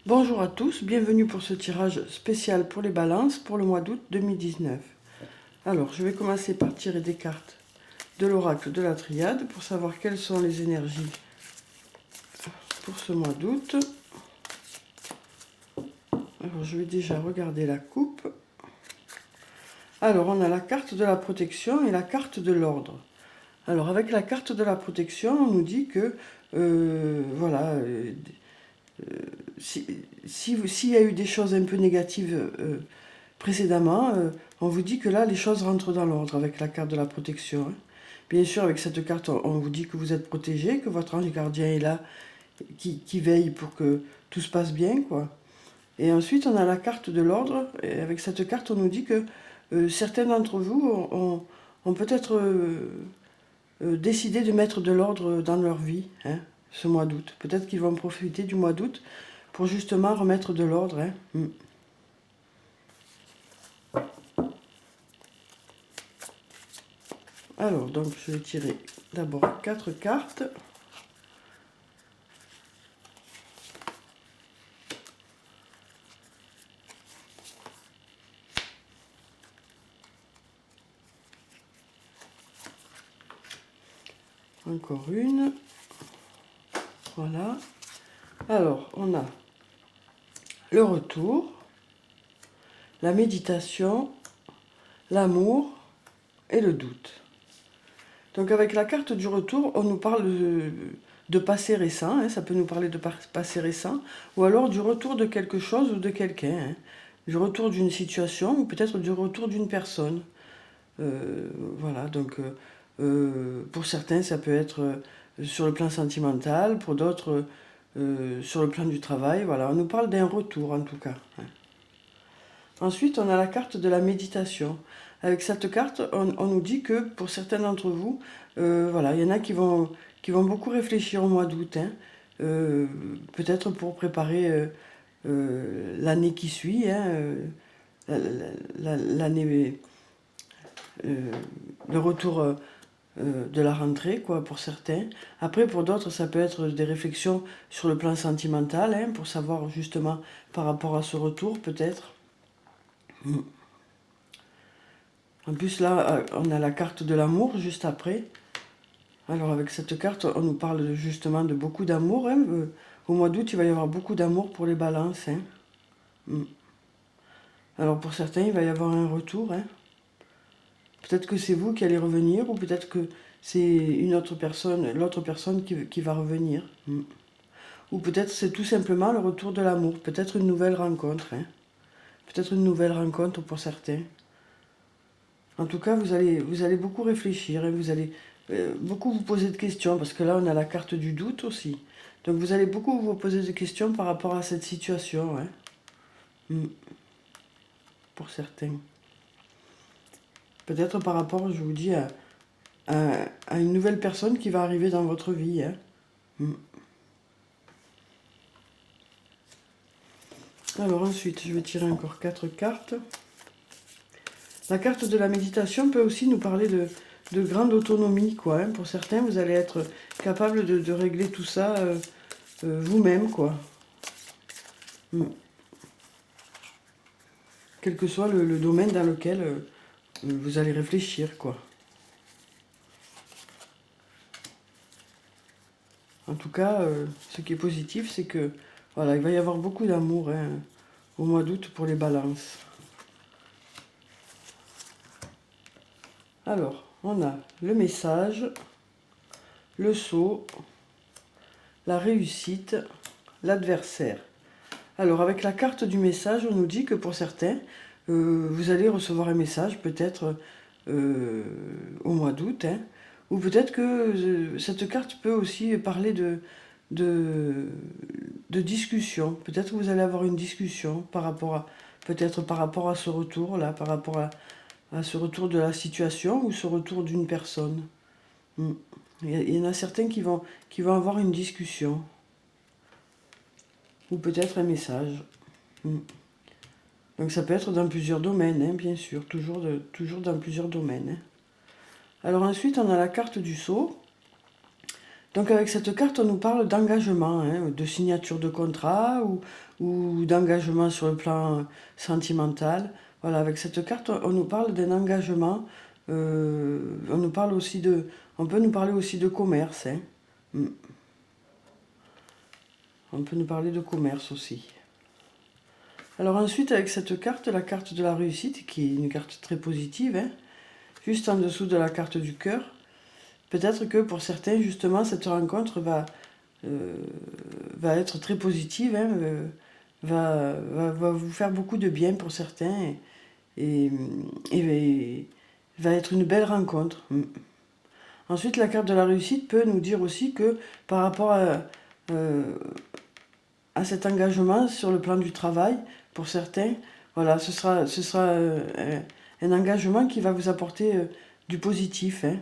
Bonjour à tous, bienvenue pour ce tirage spécial pour les balances pour le mois d'août 2019. Alors, je vais commencer par tirer des cartes de l'oracle de la triade pour savoir quelles sont les énergies pour ce mois d'août. Alors, je vais déjà regarder la coupe. Alors, on a la carte de la protection et la carte de l'ordre. Alors, avec la carte de la protection, on nous dit que, s'il y a eu des choses un peu négatives précédemment, on vous dit que là, les choses rentrent dans l'ordre avec la carte de la protection. Bien sûr, avec cette carte, on vous dit que vous êtes protégé, que votre ange gardien est là, qui veille pour que tout se passe bien, quoi. Et ensuite, on a la carte de l'ordre. Et avec cette carte, on nous dit que certains d'entre vous ont peut-être décidé de mettre de l'ordre dans leur vie, hein, ce mois d'août. Peut-être qu'ils vont profiter du mois d'août pour justement remettre de l'ordre. Hein. Alors, donc, je vais tirer d'abord 4 cartes. Encore une. Voilà. Alors, on a le retour, la méditation, l'amour et le doute. Donc avec la carte du retour, on nous parle de passé récent, hein, ça peut nous parler de passé récent, ou alors du retour de quelque chose ou de quelqu'un, hein, du retour d'une situation ou peut-être du retour d'une personne. Voilà, donc pour certains ça peut être sur le plan sentimental, pour d'autres sur le plan du travail, voilà, on nous parle d'un retour en tout cas. Hein. Ensuite, on a la carte de la méditation. Avec cette carte, on nous dit que pour certains d'entre vous, voilà, il y en a qui vont beaucoup réfléchir au mois d'août, hein, peut-être pour préparer l'année qui suit, hein, l'année, le retour de la rentrée, quoi, pour certains. Après, pour d'autres, ça peut être des réflexions sur le plan sentimental, hein, pour savoir justement par rapport à ce retour, peut-être. En plus, là, on a la carte de l'amour juste après. Alors, avec cette carte, on nous parle justement de beaucoup d'amour. Hein. Au mois d'août, il va y avoir beaucoup d'amour pour les balances. Hein. Alors, pour certains, il va y avoir un retour. Hein. Peut-être que c'est vous qui allez revenir, ou peut-être que c'est une autre personne, l'autre personne qui va revenir. Ou peut-être c'est tout simplement le retour de l'amour. Peut-être une nouvelle rencontre. Hein. Peut-être une nouvelle rencontre pour certains. En tout cas, vous allez beaucoup réfléchir et vous allez beaucoup vous poser de questions, parce que là, on a la carte du doute aussi. Donc, vous allez beaucoup vous poser de questions par rapport à cette situation, hein, pour certains. Peut-être par rapport, je vous dis, à une nouvelle personne qui va arriver dans votre vie. Hein. Alors ensuite, je vais tirer encore 4 cartes. La carte de la méditation peut aussi nous parler de grande autonomie, quoi. Hein. Pour certains, vous allez être capable de régler tout ça vous-même, quoi. Quel que soit le domaine dans lequel vous allez réfléchir, quoi. En tout cas, ce qui est positif, c'est que voilà, il va y avoir beaucoup d'amour, hein, au mois d'août pour les balances. Alors, on a le message, le sceau, la réussite, l'adversaire. Alors, avec la carte du message, on nous dit que pour certains, vous allez recevoir un message peut-être au mois d'août, hein, ou peut-être que cette carte peut aussi parler de, de discussion. Peut-être que vous allez avoir une discussion par rapport à, peut-être par rapport à ce retour-là, par rapport à ce retour de la situation ou ce retour d'une personne. Il y en a certains qui vont avoir une discussion. Ou peut-être un message. Donc ça peut être dans plusieurs domaines, hein, bien sûr, toujours dans plusieurs domaines. Hein. Alors ensuite, on a la carte du sceau. Donc avec cette carte, on nous parle d'engagement, hein, de signature de contrat ou d'engagement sur le plan sentimental. Voilà, avec cette carte, on nous parle d'un engagement. On nous parle aussi on peut nous parler aussi de commerce, hein. Mm. On peut nous parler de commerce aussi. Alors ensuite, avec cette carte, la carte de la réussite, qui est une carte très positive, hein, juste en dessous de la carte du cœur, peut-être que pour certains, justement, cette rencontre va être très positive, hein, va vous faire beaucoup de bien pour certains et va être une belle rencontre. Ensuite, la carte de la réussite peut nous dire aussi que par rapport à cet engagement sur le plan du travail, pour certains, voilà, ce sera un engagement qui va vous apporter du positif, hein,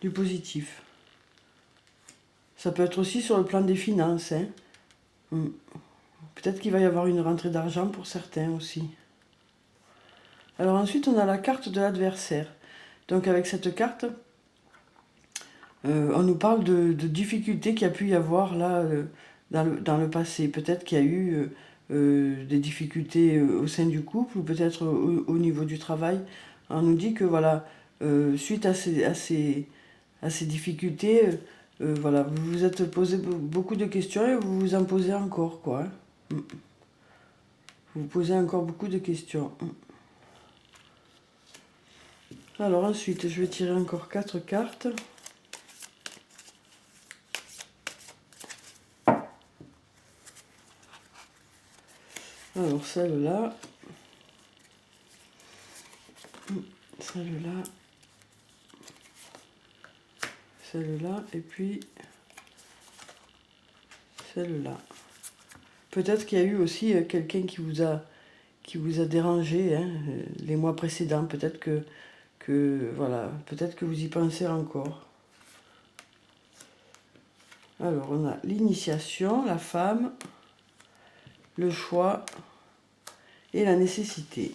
du positif. Ça peut être aussi sur le plan des finances, hein. Peut-être qu'il va y avoir une rentrée d'argent pour certains aussi. Alors ensuite, on a la carte de l'adversaire. Donc avec cette carte, on nous parle de difficultés qu'il y a pu y avoir là dans le passé. Peut-être qu'il y a eu des difficultés au sein du couple ou peut-être au niveau du travail. On nous dit que voilà, suite à ces difficultés, voilà, vous vous êtes posé beaucoup de questions et vous vous en posez encore, quoi, hein. Vous vous posez encore beaucoup de questions. Alors ensuite, je vais tirer encore 4 cartes. Alors celle-là, celle-là, celle-là, et puis celle-là. Peut-être qu'il y a eu aussi quelqu'un qui vous a dérangé, hein, les mois précédents. Peut-être voilà, peut-être que vous y pensez encore. Alors on a l'initiation, la femme, le choix et la nécessité.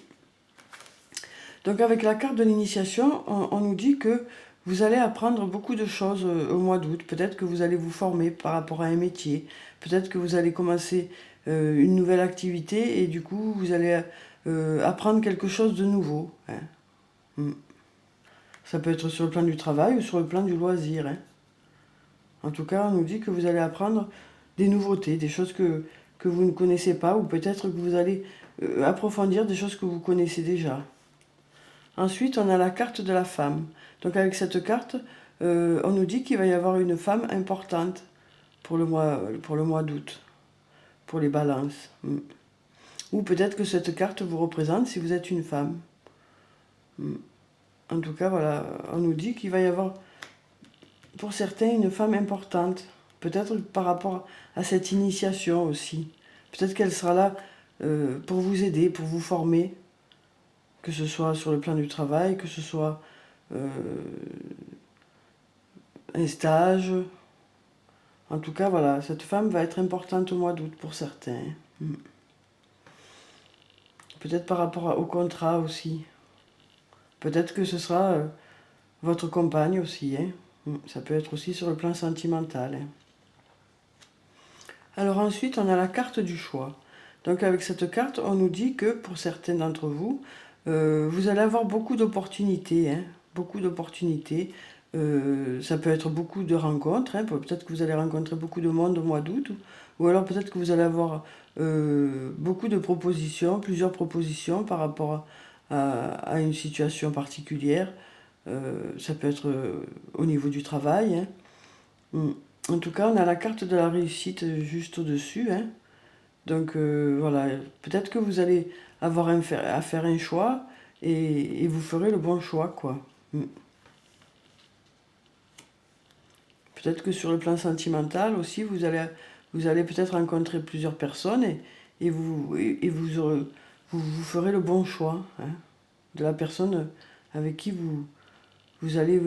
Donc avec la carte de l'initiation, on nous dit que vous allez apprendre beaucoup de choses au mois d'août. Peut-être que vous allez vous former par rapport à un métier. Peut-être que vous allez commencer une nouvelle activité et du coup vous allez apprendre quelque chose de nouveau, hein. Ça peut être sur le plan du travail ou sur le plan du loisir, hein. En tout cas, on nous dit que vous allez apprendre des nouveautés, des choses que vous ne connaissez pas ou peut-être que vous allez approfondir des choses que vous connaissez déjà. Ensuite, on a la carte de la femme. Donc avec cette carte, on nous dit qu'il va y avoir une femme importante pour le mois d'août, pour les balances. Ou peut-être que cette carte vous représente si vous êtes une femme. En tout cas, voilà, on nous dit qu'il va y avoir pour certains une femme importante. Peut-être par rapport à cette initiation aussi. Peut-être qu'elle sera là pour vous aider, pour vous former. Que ce soit sur le plan du travail, que ce soit un stage. En tout cas, voilà, cette femme va être importante au mois d'août pour certains. Peut-être par rapport au contrat aussi. Peut-être que ce sera votre compagne aussi, hein. Ça peut être aussi sur le plan sentimental, hein. Alors ensuite, on a la carte du choix. Donc avec cette carte, on nous dit que pour certains d'entre vous, vous allez avoir beaucoup d'opportunités, hein, beaucoup d'opportunités. Ça peut être beaucoup de rencontres, hein, peut-être que vous allez rencontrer beaucoup de monde au mois d'août, ou alors peut-être que vous allez avoir beaucoup de propositions, plusieurs propositions par rapport à une situation particulière. Ça peut être au niveau du travail, hein. En tout cas, on a la carte de la réussite juste au-dessus, hein. Donc voilà, peut-être que vous allez avoir à faire un choix et vous ferez le bon choix, quoi. Peut-être que sur le plan sentimental aussi, vous allez peut-être rencontrer plusieurs personnes et vous ferez le bon choix, hein, de la personne avec qui vous allez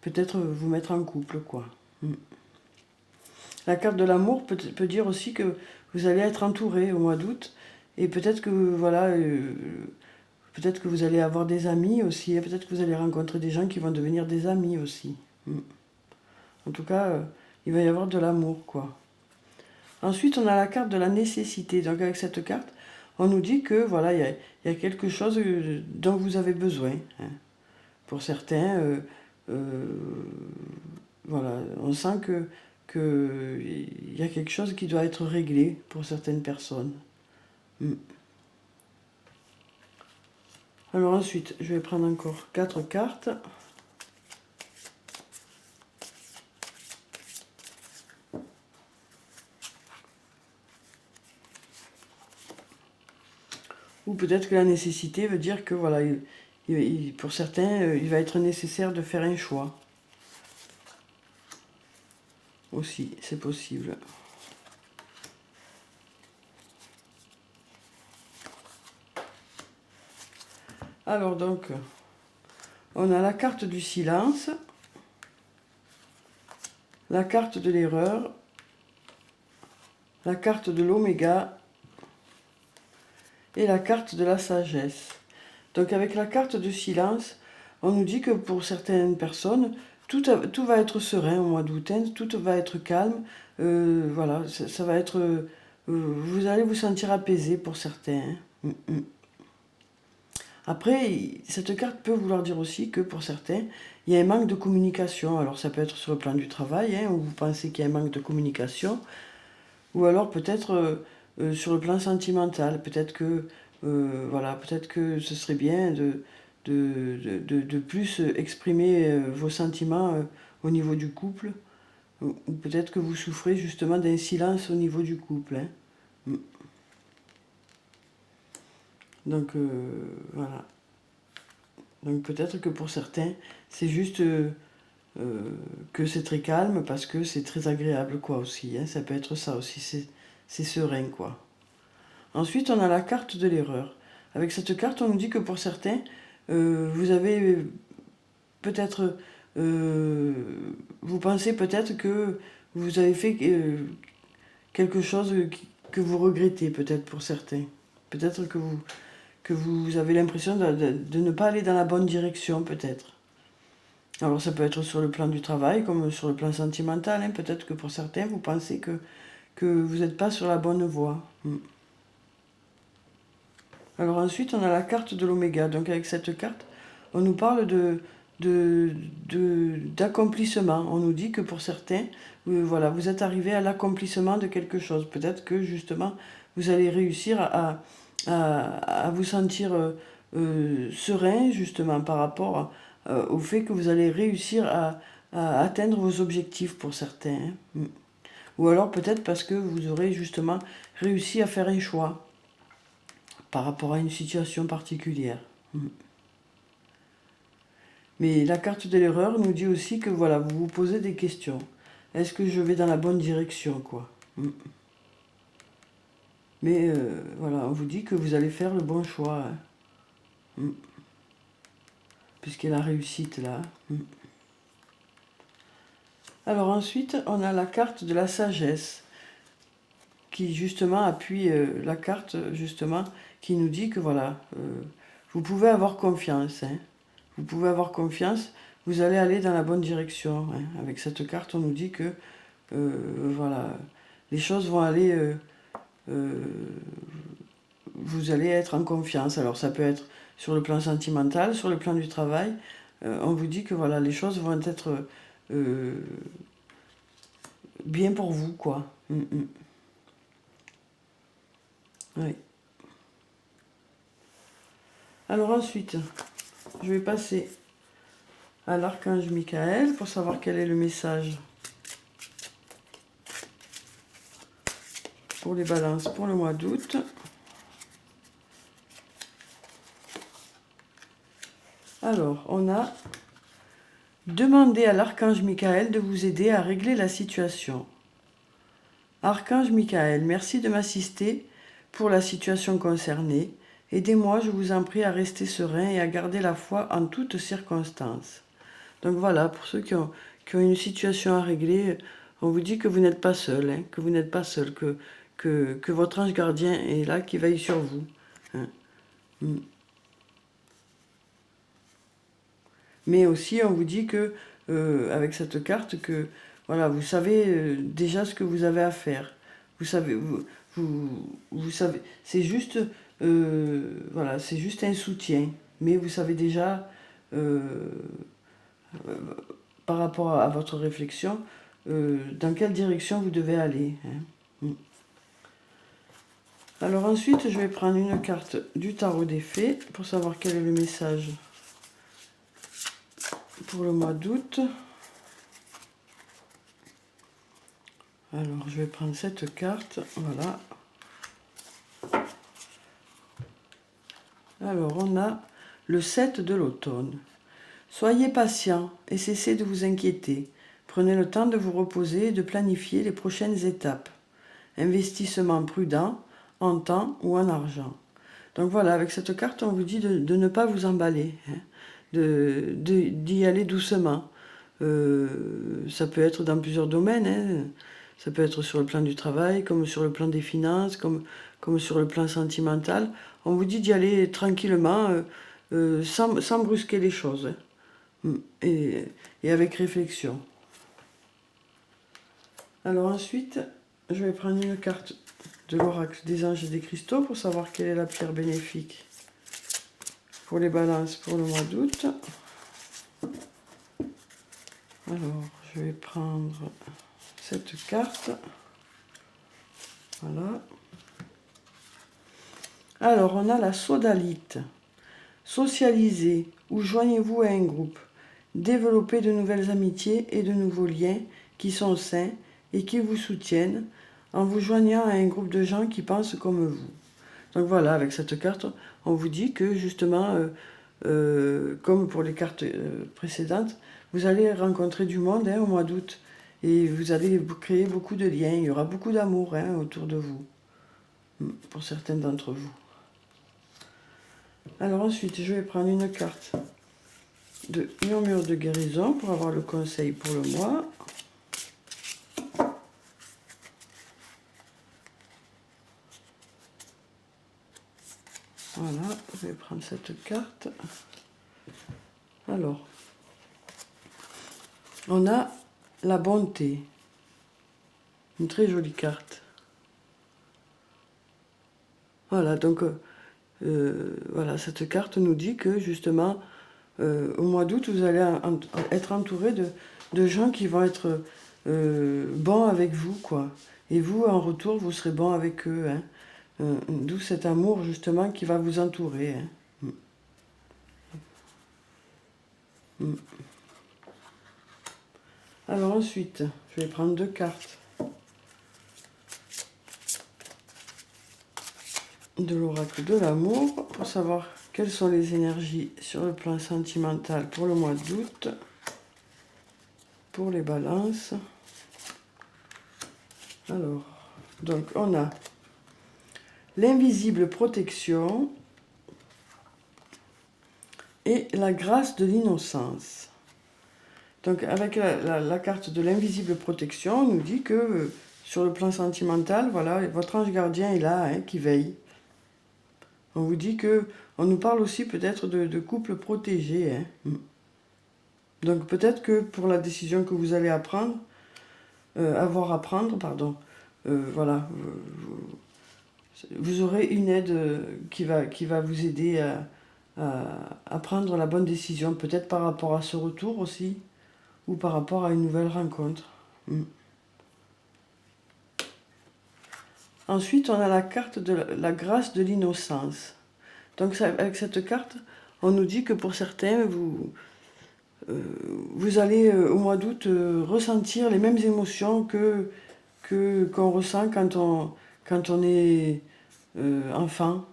peut-être vous mettre en couple, quoi. La carte de l'amour peut dire aussi que vous allez être entouré au mois d'août et peut-être que voilà, peut-être que vous allez avoir des amis aussi, et peut-être que vous allez rencontrer des gens qui vont devenir des amis aussi. En tout cas, il va y avoir de l'amour, quoi. Ensuite, on a la carte de la nécessité. Donc avec cette carte, on nous dit que voilà, il y a quelque chose dont vous avez besoin. Hein. Pour certains, voilà, on sent que il y a quelque chose qui doit être réglé pour certaines personnes. Alors ensuite, je vais prendre encore 4 cartes. Ou peut-être que la nécessité veut dire que voilà, pour certains, il va être nécessaire de faire un choix. Aussi, c'est possible. Alors donc, on a la carte du silence, la carte de l'erreur, la carte de l'oméga et la carte de la sagesse. Donc avec la carte de silence, on nous dit que pour certaines personnes, tout va être serein au mois d'août, hein, tout va être calme, voilà, ça va être... vous allez vous sentir apaisé pour certains. Hein. Après, cette carte peut vouloir dire aussi que pour certains, il y a un manque de communication. Alors ça peut être sur le plan du travail, hein, où vous pensez qu'il y a un manque de communication, ou alors peut-être sur le plan sentimental. Peut-être que, voilà, peut-être que ce serait bien de plus exprimer vos sentiments au niveau du couple, ou peut-être que vous souffrez justement d'un silence au niveau du couple. Hein. Donc voilà. Donc peut-être que pour certains, c'est juste que c'est très calme parce que c'est très agréable quoi aussi. Hein. Ça peut être ça aussi, c'est serein quoi. Ensuite, on a la carte de l'erreur. Avec cette carte, on nous dit que pour certains, vous avez peut-être... vous pensez peut-être que vous avez fait quelque chose que vous regrettez peut-être pour certains. Peut-être que vous avez l'impression de ne pas aller dans la bonne direction, peut-être. Alors ça peut être sur le plan du travail, comme sur le plan sentimental. Hein. Peut-être que pour certains, vous pensez que vous n'êtes pas sur la bonne voie. Alors ensuite, on a la carte de l'oméga. Donc avec cette carte, on nous parle d'accomplissement. On nous dit que pour certains, voilà, vous êtes arrivé à l'accomplissement de quelque chose. Peut-être que justement, vous allez réussir à vous sentir serein, justement, par rapport au fait que vous allez réussir à atteindre vos objectifs pour certains. Hein. Ou alors peut-être parce que vous aurez justement réussi à faire un choix par rapport à une situation particulière. Mais la carte de l'erreur nous dit aussi que voilà, vous vous posez des questions. Est-ce que je vais dans la bonne direction, quoi? Mais voilà, on vous dit que vous allez faire le bon choix. Hein. Puisqu'il y a la réussite là. Alors ensuite, on a la carte de la sagesse qui justement appuie la carte justement qui nous dit que voilà, vous pouvez avoir confiance. Hein. Vous pouvez avoir confiance, vous allez aller dans la bonne direction. Hein. Avec cette carte, on nous dit que voilà, les choses vont aller... vous allez être en confiance. Alors ça peut être sur le plan sentimental, sur le plan du travail. On vous dit que voilà, les choses vont être bien pour vous, quoi. Oui. Alors ensuite, je vais passer à l'archange Michael pour savoir quel est le message pour les balances pour le mois d'août. Alors, on a demandé à l'archange Michael de vous aider à régler la situation. Archange Michael, merci de m'assister pour la situation concernée. Aidez-moi, je vous en prie, à rester serein et à garder la foi en toutes circonstances. Donc voilà, pour ceux qui ont une situation à régler, on vous dit que vous n'êtes pas seul, hein, que vous n'êtes pas seul, que votre ange gardien est là, qui veille sur vous. Hein. Mais aussi, on vous dit que avec cette carte que voilà, vous savez déjà ce que vous avez à faire. Vous savez, vous savez, c'est juste, voilà, c'est juste un soutien, mais vous savez déjà, par rapport à votre réflexion, dans quelle direction vous devez aller. Hein. Alors ensuite, je vais prendre une carte du tarot des fées pour savoir quel est le message pour le mois d'août. Alors, je vais prendre cette carte, voilà. Alors, on a le 7 de l'automne. Soyez patient et cessez de vous inquiéter. Prenez le temps de vous reposer et de planifier les prochaines étapes. Investissement prudent en temps ou en argent. Donc voilà, avec cette carte, on vous dit de ne pas vous emballer, hein, d'y aller doucement. Ça peut être dans plusieurs domaines, hein. Ça peut être sur le plan du travail, comme sur le plan des finances, comme sur le plan sentimental. On vous dit d'y aller tranquillement, sans brusquer les choses, hein, et avec réflexion. Alors ensuite, je vais prendre une carte de l'oracle des anges et des cristaux pour savoir quelle est la pierre bénéfique pour les balances pour le mois d'août. Alors, je vais prendre cette carte. Voilà. Alors, on a la sodalite. Socialisez ou joignez-vous à un groupe. Développez de nouvelles amitiés et de nouveaux liens qui sont sains et qui vous soutiennent en vous joignant à un groupe de gens qui pensent comme vous. Donc voilà, avec cette carte, on vous dit que justement, comme pour les cartes précédentes, vous allez rencontrer du monde, hein, au mois d'août. Et vous allez créer beaucoup de liens. Il y aura beaucoup d'amour, hein, autour de vous, pour certains d'entre vous. Alors ensuite, je vais prendre une carte de murmure de guérison pour avoir le conseil pour le mois. Voilà, je vais prendre cette carte. Alors, on a la bonté. Une très jolie carte. Voilà, donc voilà, cette carte nous dit que justement, au mois d'août, vous allez être entouré de gens qui vont être bons avec vous, quoi. Et vous, en retour, vous serez bon avec eux. Hein. D'où cet amour, justement, qui va vous entourer. Hein. Alors ensuite, je vais prendre deux cartes de l'oracle de l'amour pour savoir quelles sont les énergies sur le plan sentimental pour le mois d'août, pour les balances. Alors, donc on a l'invisible protection et la grâce de l'innocence. Donc avec la carte de l'invisible protection, on nous dit que sur le plan sentimental, voilà, votre ange gardien est là, hein, qui veille. On vous dit que, on nous parle aussi peut-être de couple protégé. Hein. Donc peut-être que pour la décision que vous allez avoir à prendre, pardon, voilà, vous aurez une aide qui va vous aider à prendre la bonne décision, peut-être par rapport à ce retour aussi, ou par rapport à une nouvelle rencontre. Ensuite, on a la carte de la grâce de l'innocence. Donc avec cette carte, on nous dit que pour certains, vous allez au mois d'août ressentir les mêmes émotions qu'on ressent quand on est enfant.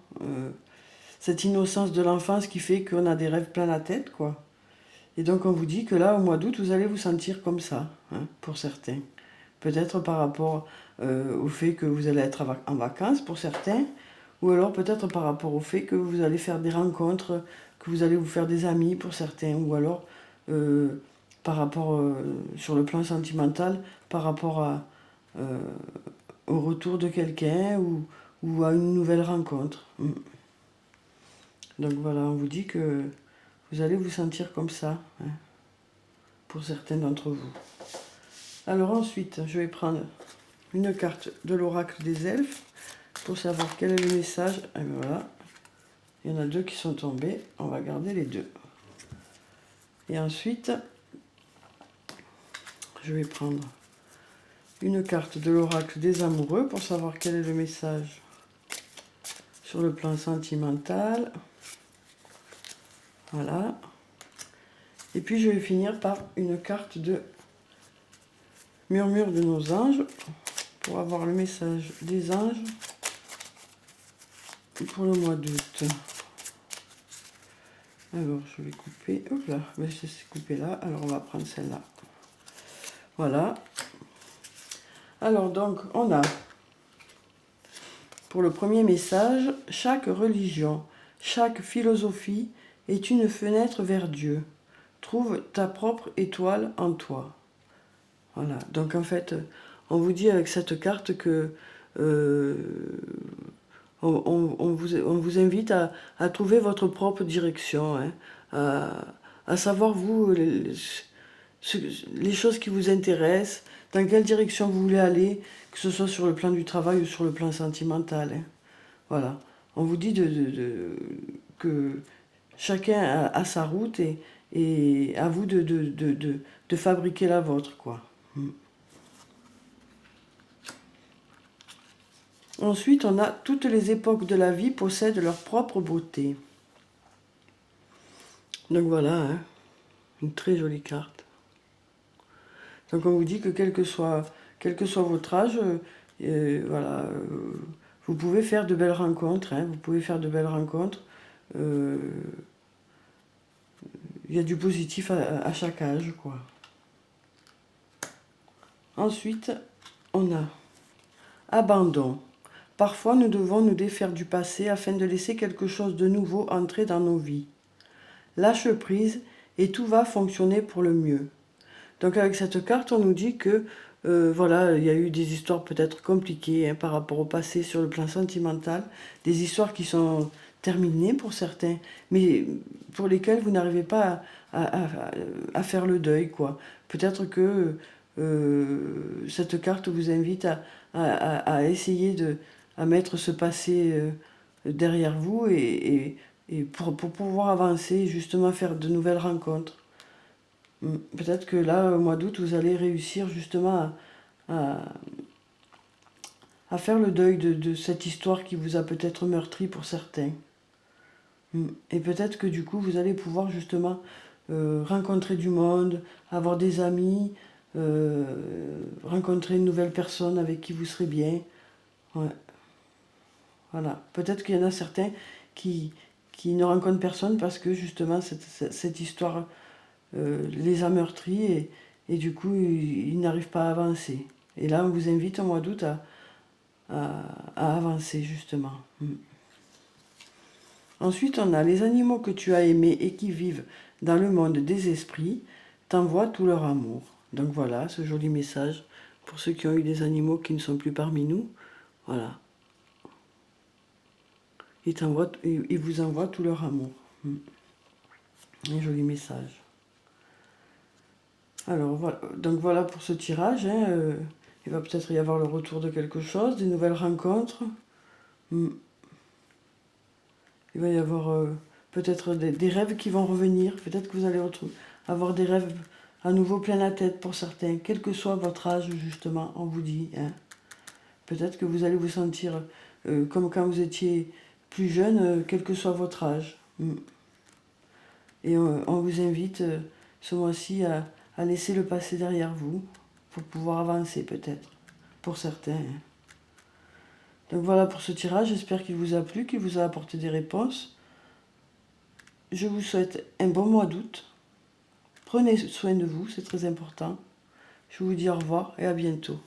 Cette innocence de l'enfance qui fait qu'on a des rêves plein la tête, quoi. Et donc on vous dit que là, au mois d'août, vous allez vous sentir comme ça, hein, pour certains. Peut-être par rapport au fait que vous allez être en vacances pour certains, ou alors peut-être par rapport au fait que vous allez faire des rencontres, que vous allez vous faire des amis pour certains, ou alors par rapport, sur le plan sentimental, par rapport au retour de quelqu'un ou à une nouvelle rencontre. Donc voilà, on vous dit que vous allez vous sentir comme ça. Hein. pour certains d'entre vous. Alors ensuite, je vais prendre une carte de l'oracle des elfes pour savoir quel est le message. Et voilà, il y en a deux qui sont tombés, on va garder les deux. Et ensuite, je vais prendre une carte de l'oracle des amoureux pour savoir quel est le message sur le plan sentimental. Voilà. Et puis je vais finir par une carte de murmure de nos anges pour avoir le message des anges pour le mois d'août. Alors je vais couper, hop là, mais je sais couper là, alors on va prendre celle-là. Voilà. Alors donc on a pour le premier message, chaque religion, chaque philosophie est une fenêtre vers Dieu. Trouve ta propre étoile en toi. Voilà, donc en fait, on vous dit avec cette carte que on vous invite à trouver votre propre direction, hein, à savoir vous, les choses qui vous intéressent, dans quelle direction vous voulez aller, que ce soit sur le plan du travail ou sur le plan sentimental. Hein. Voilà, on vous dit que chacun a sa route et à vous de fabriquer la vôtre, quoi. Ensuite, on a toutes les époques de la vie possèdent leur propre beauté. Donc voilà, hein, une très jolie carte. Donc on vous dit que quel que soit votre âge, voilà, vous pouvez faire de belles rencontres. Hein, vous pouvez faire de belles rencontres. Il y a du positif à chaque âge, quoi. Ensuite, on a abandon. Parfois, nous devons nous défaire du passé afin de laisser quelque chose de nouveau entrer dans nos vies. Lâche prise et tout va fonctionner pour le mieux. Donc avec cette carte, on nous dit que voilà, il y a eu des histoires peut-être compliquées, hein, par rapport au passé sur le plan sentimental, des histoires qui sont terminées pour certains, mais pour lesquelles vous n'arrivez pas à faire le deuil, quoi. Peut-être que cette carte vous invite à essayer à mettre ce passé derrière vous et pour pouvoir avancer, justement faire de nouvelles rencontres. Peut-être que là, au mois d'août, vous allez réussir justement à faire le deuil de cette histoire qui vous a peut-être meurtri pour certains. Et peut-être que du coup, vous allez pouvoir justement rencontrer du monde, avoir des amis, rencontrer une nouvelle personne avec qui vous serez bien. Ouais. Voilà. Peut-être qu'il y en a certains qui ne rencontrent personne parce que justement cette histoire les a meurtris et du coup ils n'arrivent pas à avancer. Et là on vous invite au mois d'août à avancer justement. Ensuite on a les animaux que tu as aimés et qui vivent dans le monde des esprits, t'envoient tout leur amour. Donc voilà ce joli message pour ceux qui ont eu des animaux qui ne sont plus parmi nous. Voilà. Ils vous envoient tout leur amour. Un joli message. Alors voilà, donc voilà pour ce tirage. Hein, il va peut-être y avoir le retour de quelque chose, des nouvelles rencontres. Il va y avoir peut-être des rêves qui vont revenir. Peut-être que vous allez avoir des rêves à nouveau plein la tête pour certains, quel que soit votre âge justement, on vous dit. Hein. Peut-être que vous allez vous sentir comme quand vous étiez plus jeune, quel que soit votre âge. Et on vous invite ce mois-ci à laisser le passé derrière vous pour pouvoir avancer peut-être, pour certains. Hein. Donc voilà pour ce tirage, j'espère qu'il vous a plu, qu'il vous a apporté des réponses. Je vous souhaite un bon mois d'août. Prenez soin de vous, c'est très important. Je vous dis au revoir et à bientôt.